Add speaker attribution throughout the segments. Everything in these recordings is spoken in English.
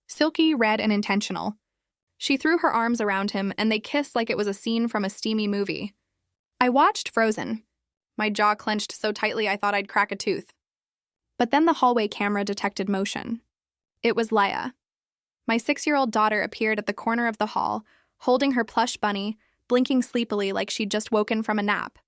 Speaker 1: silky, red, and intentional. She threw her arms around him, and they kissed like it was a scene from a steamy movie. I watched, frozen. My jaw clenched so tightly I thought I'd crack a tooth. But then the hallway camera detected motion. It was Laya. My 6-year-old daughter appeared at the corner of the hall, holding her plush bunny, blinking sleepily like she'd just woken from a nap.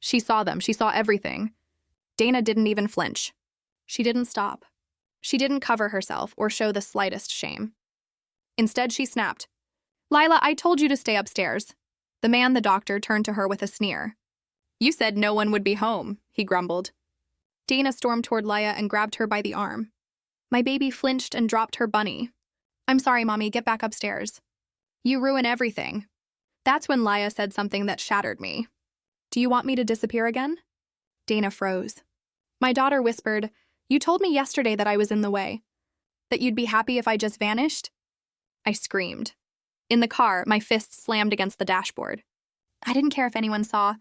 Speaker 1: She saw them. She saw everything. Dana didn't even flinch. She didn't stop. She didn't cover herself or show the slightest shame. Instead, she snapped, "Lila, I told you to stay upstairs." The man, the doctor, turned to her with a sneer. "You said no one would be home," he grumbled. Dana stormed toward Laya and grabbed her by the arm. My baby flinched and dropped her bunny. "I'm sorry, Mommy, get back upstairs." "You ruin everything." That's when Laya said something that shattered me. "Do you want me to disappear again?" Dana froze. My daughter whispered, "You told me yesterday that I was in the way. That you'd be happy if I just vanished?" I screamed. In the car, my fists slammed against the dashboard. I didn't care if anyone saw.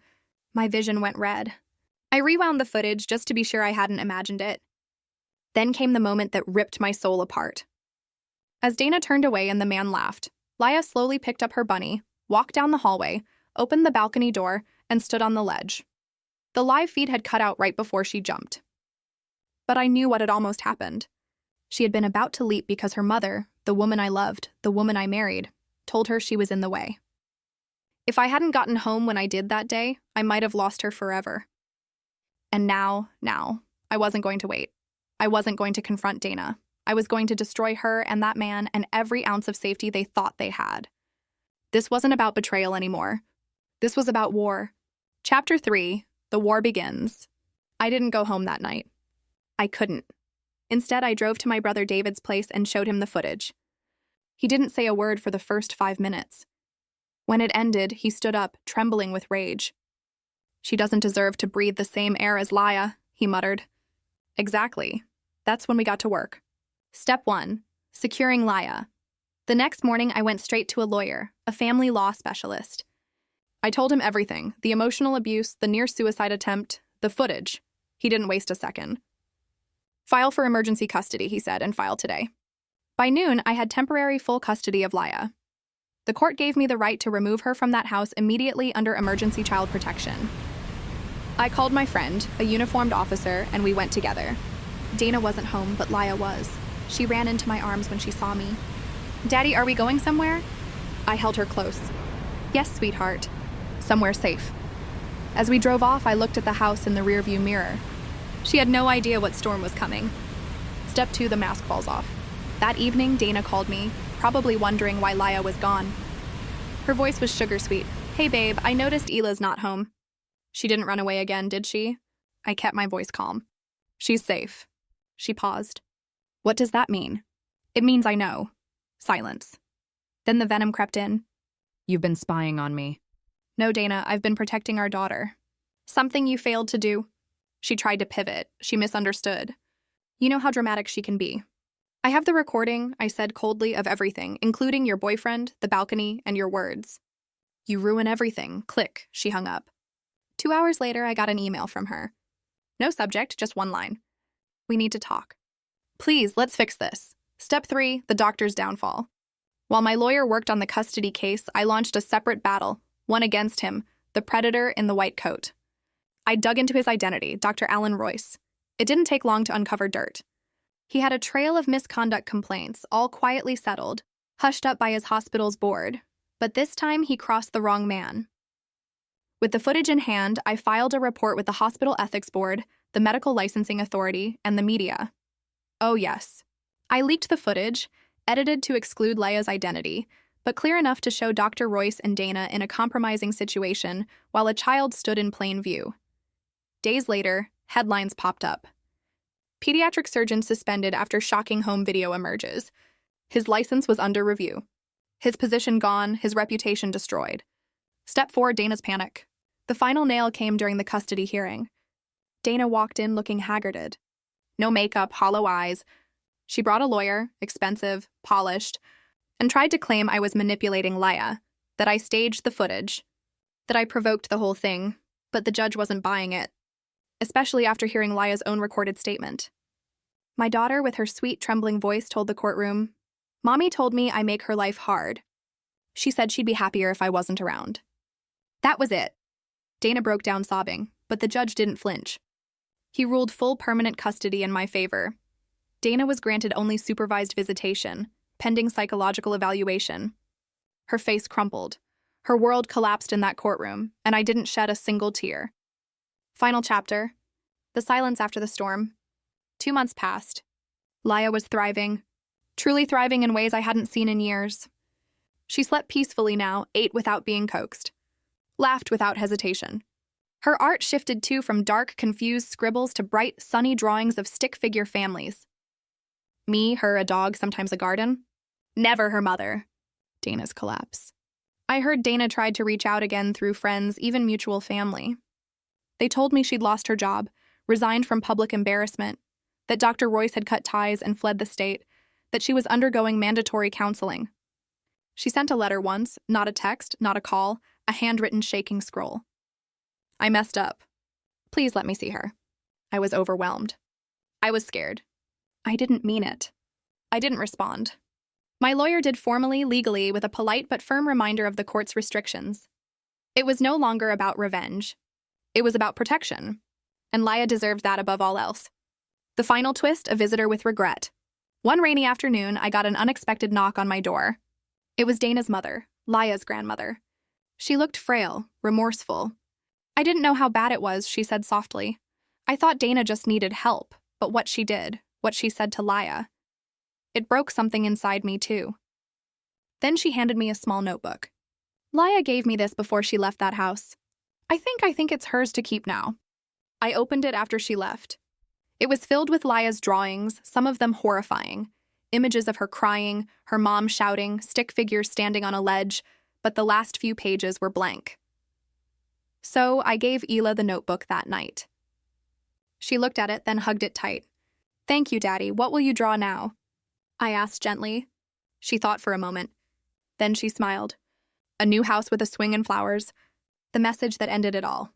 Speaker 1: My vision went red. I rewound the footage just to be sure I hadn't imagined it. Then came the moment that ripped my soul apart. As Dana turned away and the man laughed, Laya slowly picked up her bunny, walked down the hallway, opened the balcony door, and stood on the ledge. The live feed had cut out right before she jumped. But I knew what had almost happened. She had been about to leap because her mother, the woman I loved, the woman I married, told her she was in the way. If I hadn't gotten home when I did that day, I might have lost her forever. And now, I wasn't going to wait. I wasn't going to confront Dana. I was going to destroy her and that man and every ounce of safety they thought they had. This wasn't about betrayal anymore. This was about war. Chapter 3, The War Begins. I didn't go home that night. I couldn't. Instead, I drove to my brother David's place and showed him the footage. He didn't say a word for the first 5 minutes. When it ended, he stood up, trembling with rage. "She doesn't deserve to breathe the same air as Laya," he muttered. Exactly. That's when we got to work. Step 1. Securing Laya. The next morning, I went straight to a lawyer, a family law specialist. I told him everything, the emotional abuse, the near-suicide attempt, the footage. He didn't waste a second. "File for emergency custody," he said, and file today. By noon, I had temporary full custody of Laya. The court gave me the right to remove her from that house immediately under emergency child protection. I called my friend, a uniformed officer, and we went together. Dana wasn't home, but Laya was. She ran into my arms when she saw me. "Daddy, are we going somewhere?" I held her close. "Yes, sweetheart. Somewhere safe." As we drove off, I looked at the house in the rearview mirror. She had no idea what storm was coming. Step 2, the mask falls off. That evening, Dana called me, probably wondering why Laya was gone. Her voice was sugar sweet. "Hey babe, I noticed Hila's not home." "She didn't run away again, did she?" I kept my voice calm. "She's safe." She paused. "What does that mean?" "It means I know." Silence. Then the venom crept in.
Speaker 2: "You've been spying on me."
Speaker 1: "No, Dana, I've been protecting our daughter." "Something you failed to do." She tried to pivot. She misunderstood. "You know how dramatic she can be." "I have the recording," I said coldly, "of everything, including your boyfriend, the balcony, and your words." "You ruin everything." Click, she hung up. 2 hours later, I got an email from her. No subject, just one line. "We need to talk. Please, let's fix this." Step 3, the doctor's downfall. While my lawyer worked on the custody case, I launched a separate battle, one against him, the predator in the white coat. I dug into his identity, Dr. Alan Royce. It didn't take long to uncover dirt. He had a trail of misconduct complaints, all quietly settled, hushed up by his hospital's board. But this time, he crossed the wrong man. With the footage in hand, I filed a report with the Hospital Ethics Board, the Medical Licensing Authority, and the media. Oh yes. I leaked the footage, edited to exclude Laya's identity, but clear enough to show Dr. Royce and Dana in a compromising situation while a child stood in plain view. Days later, headlines popped up. Pediatric surgeon suspended after shocking home video emerges. His license was under review. His position gone, his reputation destroyed. Step 4, Dana's panic. The final nail came during the custody hearing. Dana walked in looking haggarded. No makeup, hollow eyes. She brought a lawyer, expensive, polished, and tried to claim I was manipulating Laya, that I staged the footage, that I provoked the whole thing, but the judge wasn't buying it, especially after hearing Laya's own recorded statement. My daughter, with her sweet, trembling voice, told the courtroom, "Mommy told me I make her life hard. She said she'd be happier if I wasn't around." That was it. Dana broke down sobbing, but the judge didn't flinch. He ruled full permanent custody in my favor. Dana was granted only supervised visitation, pending psychological evaluation. Her face crumpled. Her world collapsed in that courtroom, and I didn't shed a single tear. Final chapter. The silence after the storm. 2 months passed. Laya was thriving. Truly thriving in ways I hadn't seen in years. She slept peacefully now, ate without being coaxed. Laughed without hesitation. Her art shifted too from dark, confused scribbles to bright, sunny drawings of stick figure families. Me, her, a dog, sometimes a garden. Never her mother. Dana's collapse. I heard Dana tried to reach out again through friends, even mutual family. They told me she'd lost her job, resigned from public embarrassment, that Dr. Royce had cut ties and fled the state, that she was undergoing mandatory counseling. She sent a letter once, not a text, not a call, a handwritten shaking scroll. I messed up. Please let me see her. I was overwhelmed. I was scared. I didn't mean it. I didn't respond. My lawyer did formally, legally, with a polite but firm reminder of the court's restrictions. It was no longer about revenge. It was about protection. And Laya deserved that above all else. The final twist, a visitor with regret. One rainy afternoon, I got an unexpected knock on my door. It was Dana's mother, Laya's grandmother. She looked frail, remorseful. "I didn't know how bad it was," she said softly. "I thought Dana just needed help, but what she did, what she said to Laya, it broke something inside me too." Then she handed me a small notebook. "Laya gave me this before she left that house. I think it's hers to keep now." I opened it after she left. It was filled with Laya's drawings, some of them horrifying. Images of her crying, her mom shouting, stick figures standing on a ledge, but the last few pages were blank. So I gave Ela the notebook that night. She looked at it, then hugged it tight. "Thank you, Daddy. What will you draw now?" I asked gently. She thought for a moment. Then she smiled. A new house with a swing and flowers. The message that ended it all.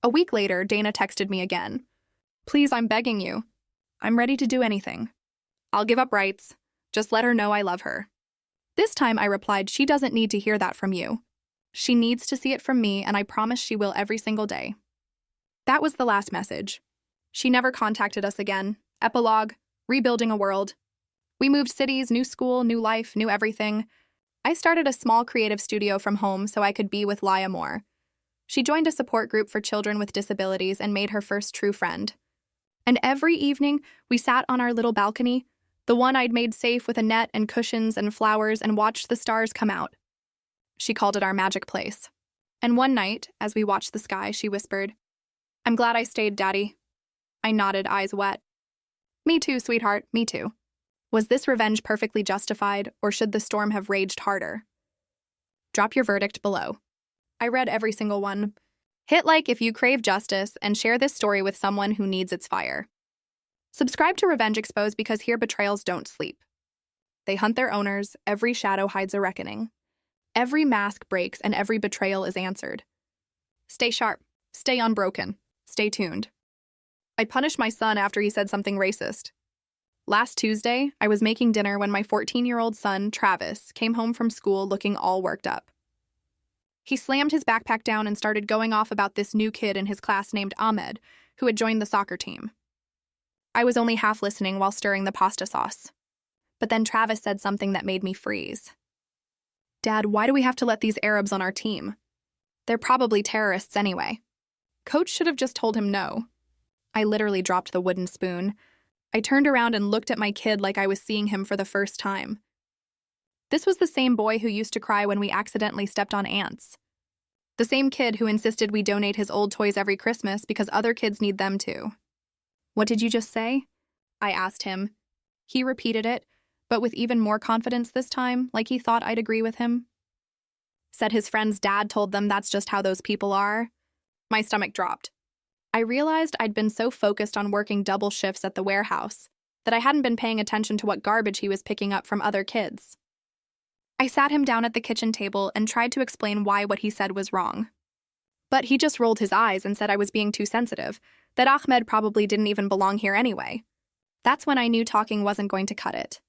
Speaker 1: A week later, Dana texted me again. "Please, I'm begging you. I'm ready to do anything. I'll give up rights. Just let her know I love her." This time I replied, "She doesn't need to hear that from you. She needs to see it from me, and I promise she will every single day." That was the last message. She never contacted us again. Epilogue, rebuilding a world. We moved cities, new school, new life, new everything. I started a small creative studio from home so I could be with Laya more. She joined a support group for children with disabilities and made her first true friend. And every evening, we sat on our little balcony, the one I'd made safe with a net and cushions and flowers, and watched the stars come out. She called it our magic place. And one night, as we watched the sky, she whispered, "I'm glad I stayed, Daddy." I nodded, eyes wet. "Me too, sweetheart, me too." Was this revenge perfectly justified, or should the storm have raged harder? Drop your verdict below. I read every single one. Hit like if you crave justice, and share this story with someone who needs its fire. Subscribe to Revenge Exposed because here betrayals don't sleep. They hunt their owners, every shadow hides a reckoning. Every mask breaks and every betrayal is answered. Stay sharp, stay unbroken, stay tuned. I punished my son after he said something racist. Last Tuesday, I was making dinner when my 14-year-old son, Travis, came home from school looking all worked up. He slammed his backpack down and started going off about this new kid in his class named Ahmed, who had joined the soccer team. I was only half listening while stirring the pasta sauce. But then Travis said something that made me freeze. "Dad, why do we have to let these Arabs on our team? They're probably terrorists anyway." Coach should have just told him no. I literally dropped the wooden spoon. I turned around and looked at my kid like I was seeing him for the first time. This was the same boy who used to cry when we accidentally stepped on ants. The same kid who insisted we donate his old toys every Christmas because other kids need them too. "What did you just say?" I asked him. He repeated it, but with even more confidence this time, like he thought I'd agree with him. Said his friend's dad told them that's just how those people are. My stomach dropped. I realized I'd been so focused on working double shifts at the warehouse that I hadn't been paying attention to what garbage he was picking up from other kids. I sat him down at the kitchen table and tried to explain why what he said was wrong. But he just rolled his eyes and said I was being too sensitive, that Ahmed probably didn't even belong here anyway. That's when I knew talking wasn't going to cut it.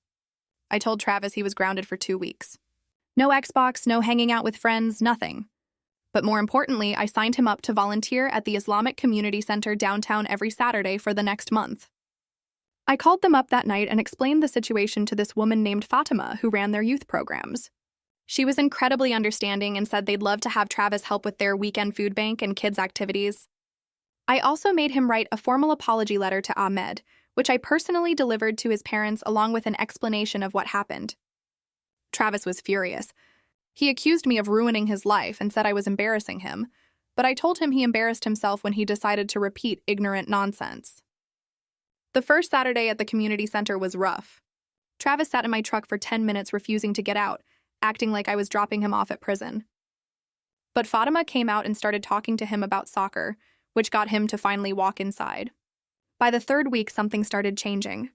Speaker 1: I told Travis he was grounded for 2 weeks. No Xbox, no hanging out with friends, nothing. But more importantly, I signed him up to volunteer at the Islamic Community Center downtown every Saturday for the next month. I called them up that night and explained the situation to this woman named Fatima who ran their youth programs. She was incredibly understanding and said they'd love to have Travis help with their weekend food bank and kids' activities. I also made him write a formal apology letter to Ahmed, which I personally delivered to his parents along with an explanation of what happened. Travis was furious. He accused me of ruining his life and said I was embarrassing him, but I told him he embarrassed himself when he decided to repeat ignorant nonsense. The first Saturday at the community center was rough. Travis sat in my truck for 10 minutes refusing to get out, acting like I was dropping him off at prison. But Fatima came out and started talking to him about soccer, which got him to finally walk inside. By the third week, something started changing.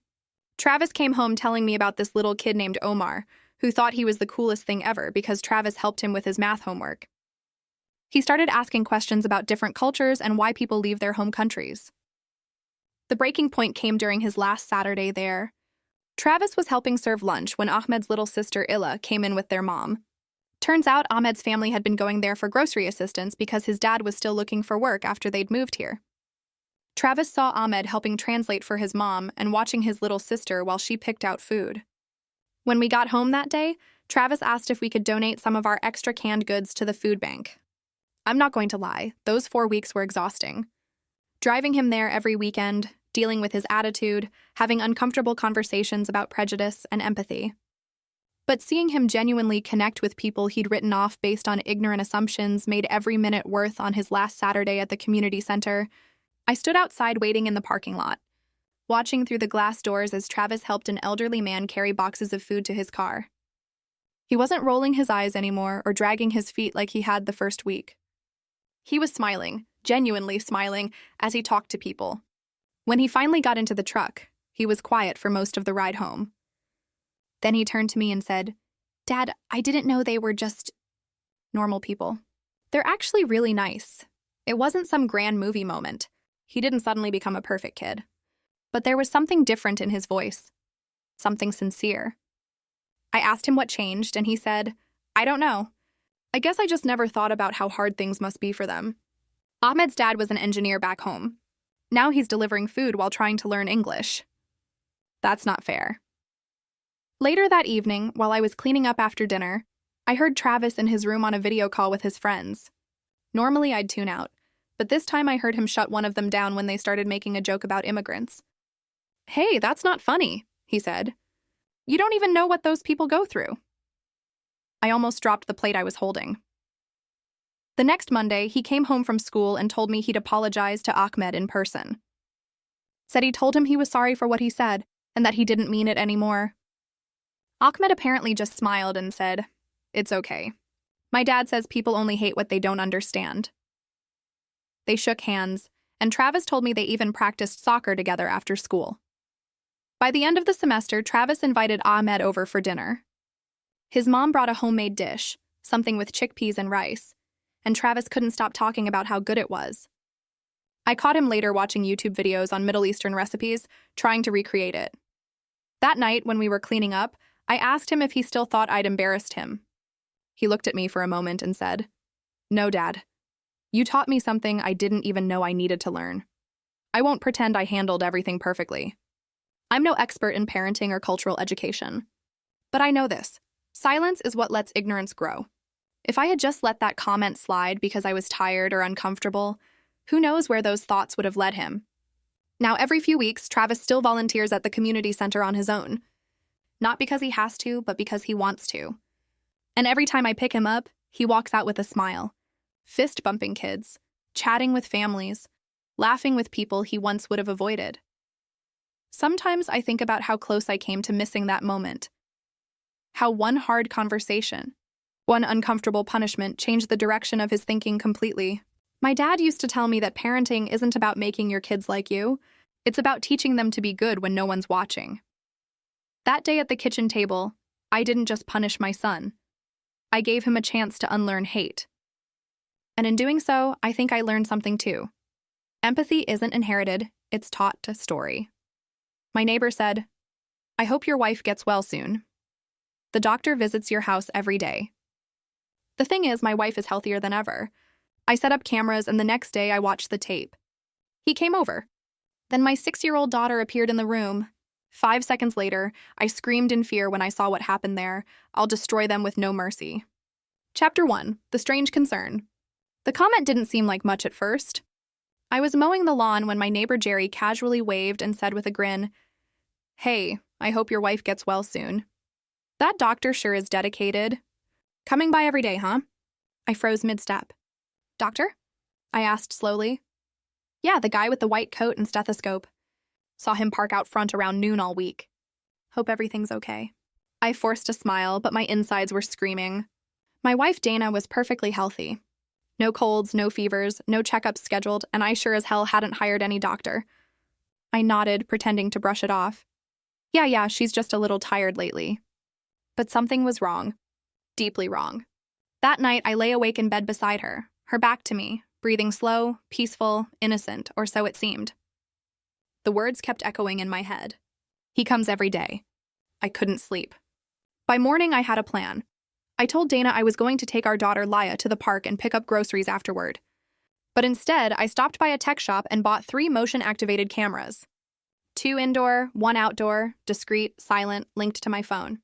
Speaker 1: Travis came home telling me about this little kid named Omar, who thought he was the coolest thing ever because Travis helped him with his math homework. He started asking questions about different cultures and why people leave their home countries. The breaking point came during his last Saturday there. Travis was helping serve lunch when Ahmed's little sister Illa came in with their mom. Turns out Ahmed's family had been going there for grocery assistance because his dad was still looking for work after they'd moved here. Travis saw Ahmed helping translate for his mom and watching his little sister while she picked out food. When we got home that day, Travis asked if we could donate some of our extra canned goods to the food bank. I'm not going to lie, those 4 weeks were exhausting. Driving him there every weekend, dealing with his attitude, having uncomfortable conversations about prejudice and empathy. But seeing him genuinely connect with people he'd written off based on ignorant assumptions made every minute worth on his last Saturday at the community center. I stood outside waiting in the parking lot, watching through the glass doors as Travis helped an elderly man carry boxes of food to his car. He wasn't rolling his eyes anymore or dragging his feet like he had the first week. He was smiling, genuinely smiling, as he talked to people. When he finally got into the truck, he was quiet for most of the ride home. Then he turned to me and said, "Dad, I didn't know they were just normal people. They're actually really nice. It wasn't some grand movie moment. He didn't suddenly become a perfect kid. But there was something different in his voice, something sincere." I asked him what changed, and he said, "I don't know. I guess I just never thought about how hard things must be for them." Ahmed's dad was an engineer back home. Now he's delivering food while trying to learn English. That's not fair. Later that evening, while I was cleaning up after dinner, I heard Travis in his room on a video call with his friends. Normally I'd tune out, but this time I heard him shut one of them down when they started making a joke about immigrants. "Hey, that's not funny," he said. "You don't even know what those people go through." I almost dropped the plate I was holding. The next Monday, he came home from school and told me he'd apologized to Ahmed in person. Said he told him he was sorry for what he said and that he didn't mean it anymore. Ahmed apparently just smiled and said, "It's okay. My dad says people only hate what they don't understand." They shook hands, and Travis told me they even practiced soccer together after school. By the end of the semester, Travis invited Ahmed over for dinner. His mom brought a homemade dish, something with chickpeas and rice, and Travis couldn't stop talking about how good it was. I caught him later watching YouTube videos on Middle Eastern recipes, trying to recreate it. That night, when we were cleaning up, I asked him if he still thought I'd embarrassed him. He looked at me for a moment and said, "No, Dad. You taught me something I didn't even know I needed to learn. I won't pretend I handled everything perfectly. I'm no expert in parenting or cultural education. But I know this. Silence is what lets ignorance grow. If I had just let that comment slide because I was tired or uncomfortable, who knows where those thoughts would have led him." Now, every few weeks, Travis still volunteers at the community center on his own. Not because he has to, but because he wants to. And every time I pick him up, he walks out with a smile, fist-bumping kids, chatting with families, laughing with people he once would have avoided. Sometimes I think about how close I came to missing that moment. How one hard conversation, one uncomfortable punishment changed the direction of his thinking completely. My dad used to tell me that parenting isn't about making your kids like you. It's about teaching them to be good when no one's watching. That day at the kitchen table, I didn't just punish my son. I gave him a chance to unlearn hate. And in doing so, I think I learned something too. Empathy isn't inherited, it's taught to story. My neighbor said, "I hope your wife gets well soon. The doctor visits your house every day." The thing is, my wife is healthier than ever. I set up cameras, and the next day I watched the tape. He came over. Then my 6-year-old daughter appeared in the room. 5 seconds later, I screamed in fear when I saw what happened there. I'll destroy them with no mercy. Chapter 1. The Strange Concern. The comment didn't seem like much at first. I was mowing the lawn when my neighbor Jerry casually waved and said with a grin, "Hey, I hope your wife gets well soon." That doctor sure is dedicated. Coming by every day, huh? I froze mid-step. "Doctor?" I asked slowly. "Yeah, the guy with the white coat and stethoscope. Saw him park out front around noon all week. Hope everything's okay." I forced a smile, but my insides were screaming. My wife Dana was perfectly healthy. No colds, no fevers, no checkups scheduled, and I sure as hell hadn't hired any doctor. I nodded, pretending to brush it off. Yeah, she's just a little tired lately. But something was wrong. Deeply wrong. That night, I lay awake in bed beside her, her back to me, breathing slow, peaceful, innocent, or so it seemed. The words kept echoing in my head. "He comes every day." I couldn't sleep. By morning, I had a plan. I told Dana I was going to take our daughter Laya to the park and pick up groceries afterward. But instead, I stopped by a tech shop and bought 3 motion-activated cameras. 2 indoor, 1 outdoor, discreet, silent, linked to my phone.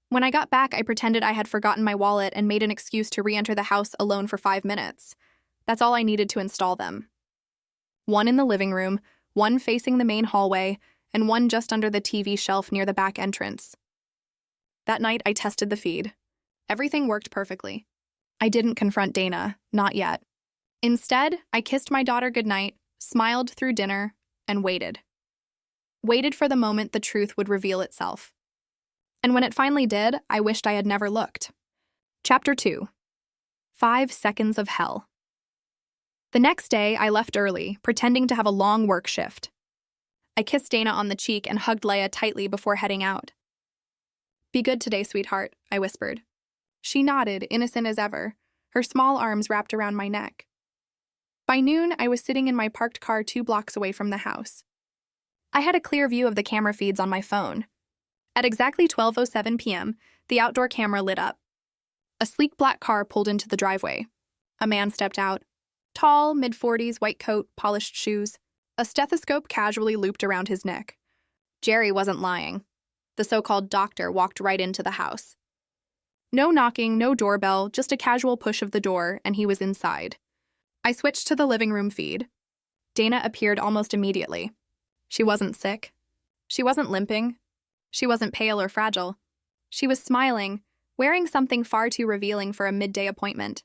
Speaker 1: When I got back, I pretended I had forgotten my wallet and made an excuse to re-enter the house alone for 5 minutes. That's all I needed to install them. 1 in the living room, 1 facing the main hallway, and 1 just under the TV shelf near the back entrance. That night, I tested the feed. Everything worked perfectly. I didn't confront Dana, not yet. Instead, I kissed my daughter goodnight, smiled through dinner, and waited. Waited for the moment the truth would reveal itself. And when it finally did, I wished I had never looked. Chapter 2. 5 Seconds of Hell. The next day, I left early, pretending to have a long work shift. I kissed Dana on the cheek and hugged Leia tightly before heading out. "Be good today, sweetheart," I whispered. She nodded, innocent as ever, her small arms wrapped around my neck. By noon, I was sitting in my parked car 2 blocks away from the house. I had a clear view of the camera feeds on my phone. At exactly 12:07 p.m., the outdoor camera lit up. A sleek black car pulled into the driveway. A man stepped out. Tall, mid-40s, white coat, polished shoes. A stethoscope casually looped around his neck. Jerry wasn't lying. The so-called doctor walked right into the house. No knocking, no doorbell, just a casual push of the door, and he was inside. I switched to the living room feed. Dana appeared almost immediately. She wasn't sick. She wasn't limping. She wasn't pale or fragile. She was smiling, wearing something far too revealing for a midday appointment.